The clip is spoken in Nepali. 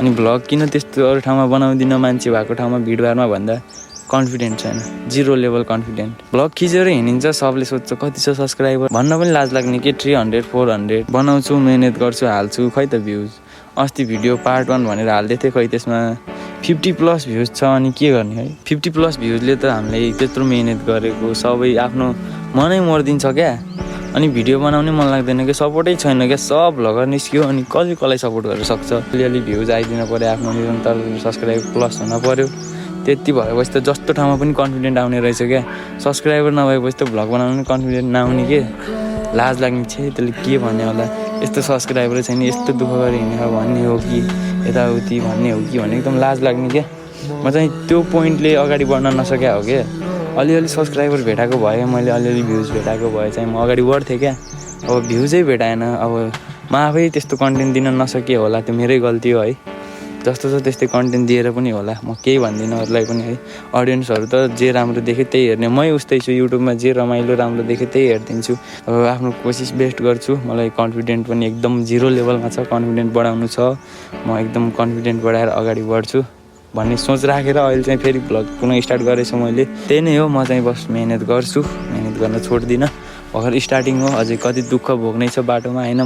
अनि भ्लग किन त्यस्तो अरू ठाउँमा बनाउँदिनँ मान्छे भएको ठाउँमा भिडभाडमा भन्दा कन्फिडेन्ट छैन, 0 लेभल कन्फिडेन्ट। भ्लग खिचेर हिँडिन्छ, सबले सोध्छ कति छ सब्सक्राइबर भन्न पनि लाज लाग्ने के 300 400 बनाउँछु, मेहनत गर्छु, हाल्छु, खै त भ्युज। अस्ति भिडियो पार्ट 1 भनेर हाल्दै थिएँ, खै त्यसमा 50+ भ्युज छ। अनि के गर्ने है, 50+ भ्युजले त हामीलाई त्यत्रो मेहनत गरेको सबै आफ्नो मनै मरिदिन्छ क्या। अनि भिडियो बनाउने मन लाग्दैन क्या, सपोर्टै छैन क्या, सब भ्लगर निस्क्यो अनि कसलाई सपोर्ट गर्न सक्छ। अलिअलि भ्युज आइदिन पऱ्यो, आफ्नो निरन्तर सब्सक्राइब प्लस हुन पऱ्यो। त्यति भएपछि त जस्तो ठाउँमा पनि कन्फिडेन्ट आउने रहेछ क्या। सब्सक्राइबर नभएपछि त भ्लग बनाउनु कन्फिडेन्ट नआउने के, लाज लाग्ने छ। त्यसले के भन्ने होला, यस्तो सब्सक्राइबर छैन, यस्तो दुःख गरी हिँडेर भन्ने हो कि यताउति भन्ने हो कि भने एकदम लाज लाग्ने क्या। म चाहिँ त्यो पोइन्टले अगाडि बढ्न नसक्या हो क्या। अलिअलि सब्सक्राइबर भेटाएको भए, मैले अलिअलि भ्युज भेटाएको भए चाहिँ म अगाडि बढ्थेँ क्या। अब भ्युजै भेटाएन, अब म आफै त्यस्तो कन्टेन्ट दिन नसके होला, त्यो मेरै गल्ती हो है। जस्तो छ त्यस्तै कन्टेन्ट दिएर पनि होला, म केही भन्दिनँ अरूलाई पनि है। अडियन्सहरू त जे राम्रो देखेँ त्यही हेर्ने, मै उस्तै छु। युट्युबमा जे रमाइलो राम्रो देखेँ त्यही हेरिदिन्छु। अब आफ्नो कोसिस बेस्ट गर्छु। मलाई कन्फिडेन्ट पनि एकदम 0 लेभलमा छ, कन्फिडेन्ट बढाउनु छ। म एकदम कन्फिडेन्ट बढाएर अगाडि बढ्छु भन्ने सोच राखेर अहिले चाहिँ फेरि भ्लग पुनः स्टार्ट गरेछु मैले। त्यही नै हो, म चाहिँ बस मेहनत गर्छु, मेहनत गर्न छोड्दिनँ। भर्खर स्टार्टिङ हो, अझै कति दुःख भोग्नै छ बाटोमा होइन।